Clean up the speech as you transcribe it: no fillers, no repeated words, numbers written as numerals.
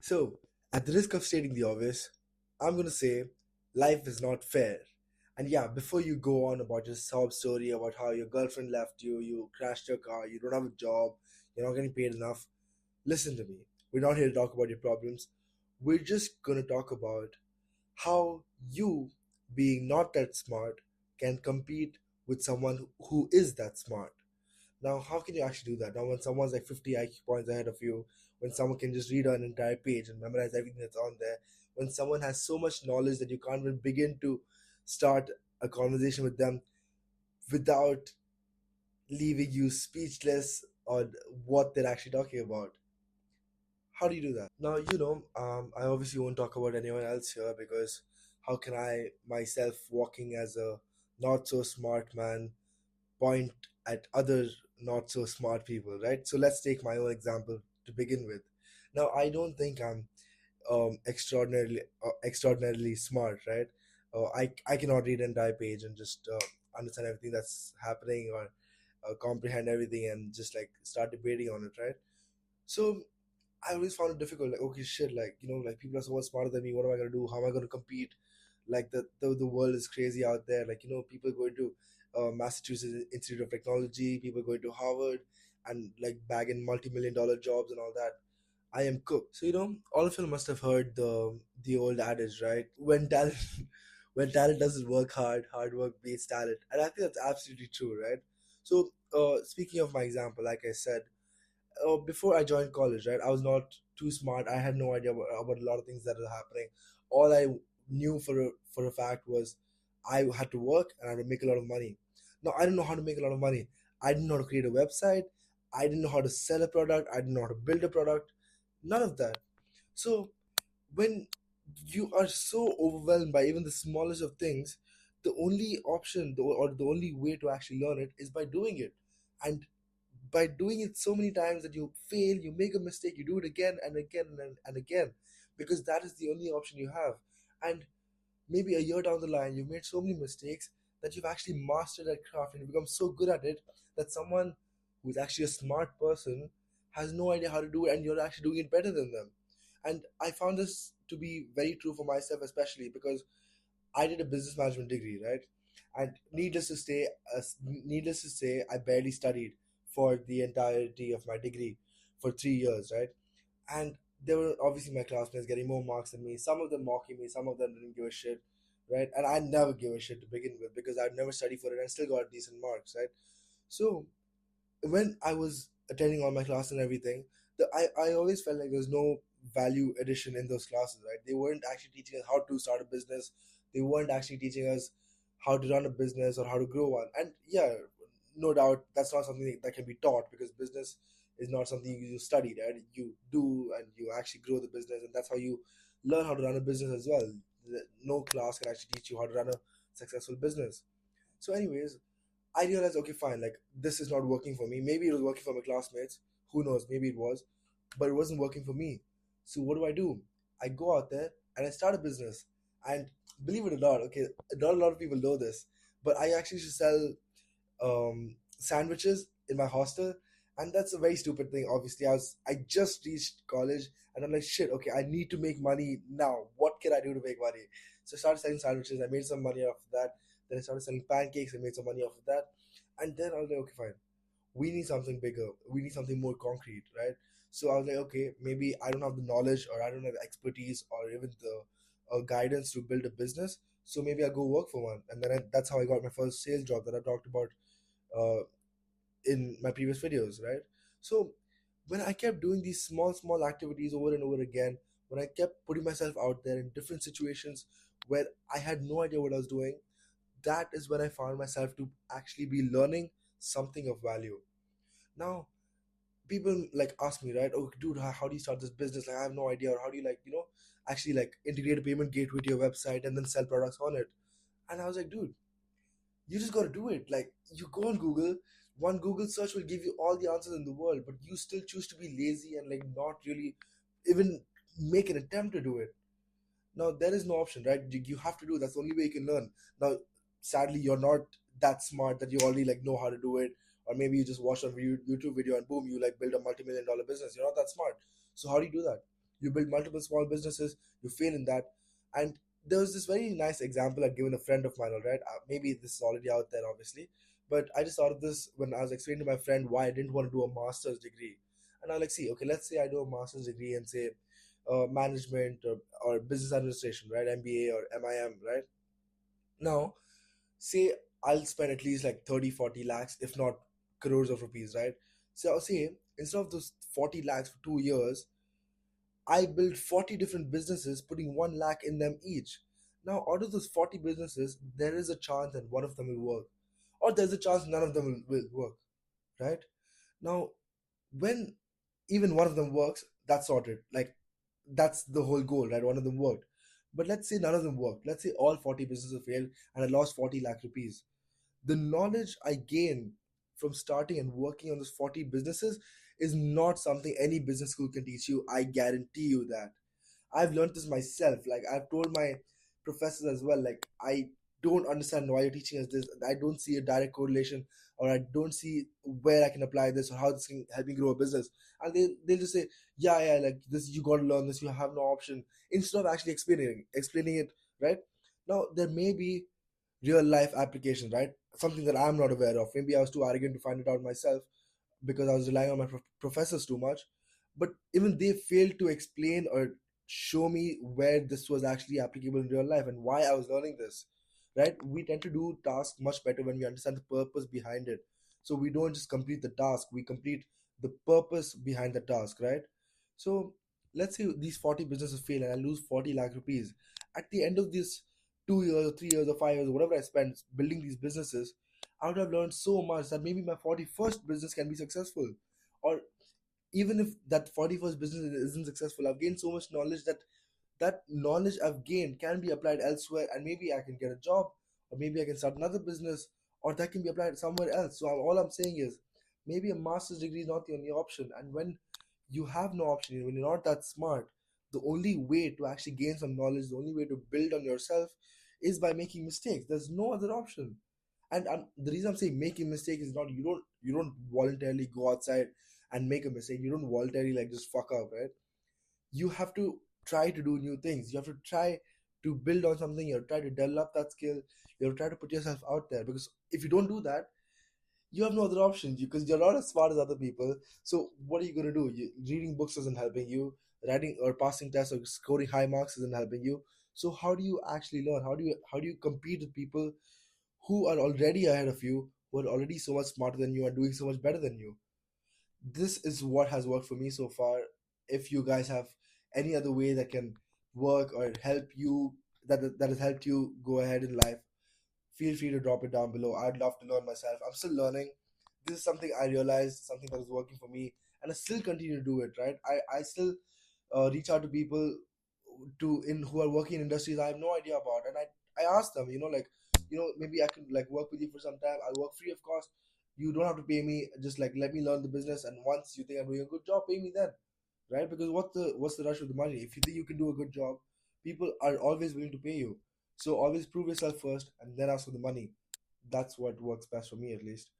So, at the risk of stating the obvious, I'm going to say life is not fair. And yeah, before you go on about your sob story about how your girlfriend left you, you crashed your car, you don't have a job, you're not getting paid enough, listen to me. We're not here to talk about your problems. We're just going to talk about how you, being not that smart, can compete with someone who is that smart. Now, how can you actually do that? Now, when someone's like 50 IQ points ahead of you, when someone can just read an entire page and memorize everything that's on there, when someone has so much knowledge that you can't even begin to start a conversation with them without leaving you speechless on what they're actually talking about. How do you do that? Now, I obviously won't talk about anyone else here because how can I, myself, walking as a not so smart man, point at other not so smart people, right? So let's take my own example to begin with. Now, I don't think I'm extraordinarily smart, right? I cannot read an entire page and just understand everything that's happening or comprehend everything and just like start debating on it, right? So I always found it difficult. Like, okay, shit, like like people are so much smarter than me. What am I gonna do? How am I gonna compete? Like the world is crazy out there. Like people going to Massachusetts Institute of Technology, people going to Harvard, and like bagging multi-million-dollar jobs and all that. I am cooked. So all of you must have heard the old adage, right? When talent when talent doesn't work hard, hard work beats talent, and I think that's absolutely true, right? So speaking of my example, like I said before I joined college, right, I was not too smart. I had no idea about a lot of things that are happening. All I knew for a fact was I had to work and I had to make a lot of money. Now I didn't know how to make a lot of money. I didn't know how to create a website. I didn't know how to sell a product. I didn't know how to build a product. None of that. So when you are so overwhelmed by even the smallest of things, the only option or the only way to actually learn it is by doing it. And by doing it so many times that you fail, you make a mistake, you do it again and again and again, because that is the only option you have. And maybe a year down the line, you've made so many mistakes that you've actually mastered that craft and you become so good at it that someone who's actually a smart person has no idea how to do it and you're actually doing it better than them. And I found this to be very true for myself, especially because I did a business management degree, right? And needless to say, I barely studied for the entirety of my degree for 3 years, right? And there were obviously my classmates getting more marks than me. Some of them mocking me, some of them didn't give a shit, right? And I never gave a shit to begin with because I'd never studied for it and still got decent marks, right? So when I was attending all my classes and everything, I always felt like there's no value addition in those classes, right? They weren't actually teaching us how to start a business. They weren't actually teaching us how to run a business or how to grow one. And yeah, no doubt that's not something that can be taught because business is not something you study, right? You do and you actually grow the business, and that's how you learn how to run a business as well. No class can actually teach you how to run a successful business. So, anyways, I realized, okay, fine, like this is not working for me. Maybe it was working for my classmates. Who knows? Maybe it was, but it wasn't working for me. So what do? I go out there and I start a business. And believe it or not, okay, not a lot of people know this, but I actually used to sell sandwiches in my hostel, and that's a very stupid thing. Obviously, I just reached college, and I'm like, shit. Okay, I need to make money now. What can I do to make money? So I started selling sandwiches. I made some money off of that. Then I started selling pancakes. I made some money off of that, and then I was like, okay, fine. We need something bigger. We need something more concrete, right? So I was like, okay, maybe I don't have the knowledge or I don't have the expertise or even the guidance to build a business. So maybe I'll go work for one. And then that's how I got my first sales job that I talked about uh, in my previous videos, right? So when I kept doing these small activities over and over again, when I kept putting myself out there in different situations where I had no idea what I was doing, that is when I found myself to actually be learning something of value. Now, people like ask me, right? Oh, dude, how do you start this business? Like, I have no idea. Or how do you actually like integrate a payment gateway to your website and then sell products on it? And I was like, dude, you just got to do it. Like, you go on Google, one Google search will give you all the answers in the world, but you still choose to be lazy and like not really even make an attempt to do it. Now, there is no option, right? You have to do it. That's the only way you can learn. Now, sadly, you're not that smart that you already like know how to do it, or maybe you just watch a YouTube video and boom, you like build a multi-million-dollar business. You're not that smart. So how do you do that? You build multiple small businesses, you fail in that. And there was this very nice example I'd given a friend of mine, all right? Maybe this is already out there, obviously, but I just thought of this when I was explaining to my friend why I didn't want to do a master's degree. And I was like, see, okay, let's say I do a master's degree and say management or business administration, right? MBA or MIM, right? Now, say I'll spend at least like 30, 40 lakhs, if not crores of rupees, right? So I'll say instead of those 40 lakhs for 2 years, I built 40 different businesses, putting 1 lakh in them each. Now, out of those 40 businesses, there is a chance that one of them will work, or there's a chance none of them will work, right? Now, when even one of them works, that's sorted. Like, that's the whole goal, right? One of them worked. But let's say none of them worked. Let's say all 40 businesses failed and I lost 40 lakh rupees. The knowledge I gain from starting and working on those 40 businesses is not something any business school can teach you. I guarantee you that. I've learned this myself. Like I've told my professors as well. Like I don't understand why you're teaching us this. I don't see a direct correlation, or I don't see where I can apply this or how this can help me grow a business. And they'll just say, yeah, yeah, like this, you got to learn this. You have no option. Instead of actually explaining it, right? Now there may be real life application, right? Something that I'm not aware of. Maybe I was too arrogant to find it out myself because I was relying on my professors too much. But even they failed to explain or show me where this was actually applicable in real life and why I was learning this. Right? We tend to do tasks much better when we understand the purpose behind it. So we don't just complete the task, we complete the purpose behind the task, right? So let's say these 40 businesses fail and I lose 40 lakh rupees. At the end of this 2 years or 3 years or 5 years or whatever I spent building these businesses, I would have learned so much that maybe my 41st business can be successful. Or even if that 41st business isn't successful, I've gained so much knowledge that that knowledge I've gained can be applied elsewhere, and maybe I can get a job, or maybe I can start another business, or that can be applied somewhere else. So all I'm saying is maybe a master's degree is not the only option. And when you have no option, when you're not that smart, the only way to actually gain some knowledge, the only way to build on yourself is by making mistakes. There's no other option. And the reason I'm saying making mistake is not, you don't voluntarily go outside and make a mistake. You don't voluntarily like just fuck up, right? You have to try to do new things. You have to try to build on something. You have to try to develop that skill. You have to try to put yourself out there, because if you don't do that, you have no other options, because you're not as smart as other people. So what are you going to do? Reading books isn't helping you. Writing or passing tests or scoring high marks isn't helping you. So how do you actually learn? How do you compete with people who are already ahead of you, who are already so much smarter than you and doing so much better than you? This is what has worked for me so far. If you guys have any other way that can work or help you, that has helped you go ahead in life, feel free to drop it down below. I'd love to learn myself. I'm still learning. This is something I realized, something that is working for me, and I still continue to do it. Right? I still reach out to people to in who are working in industries I have no idea about, and I ask them, like, maybe I can like work with you for some time. I'll work free of cost. You don't have to pay me. Just like let me learn the business, and once you think I'm doing a good job, pay me then, right? Because what's the rush with the money? If you think you can do a good job, people are always willing to pay you. So always prove yourself first, and then ask for the money. That's what works best for me, at least.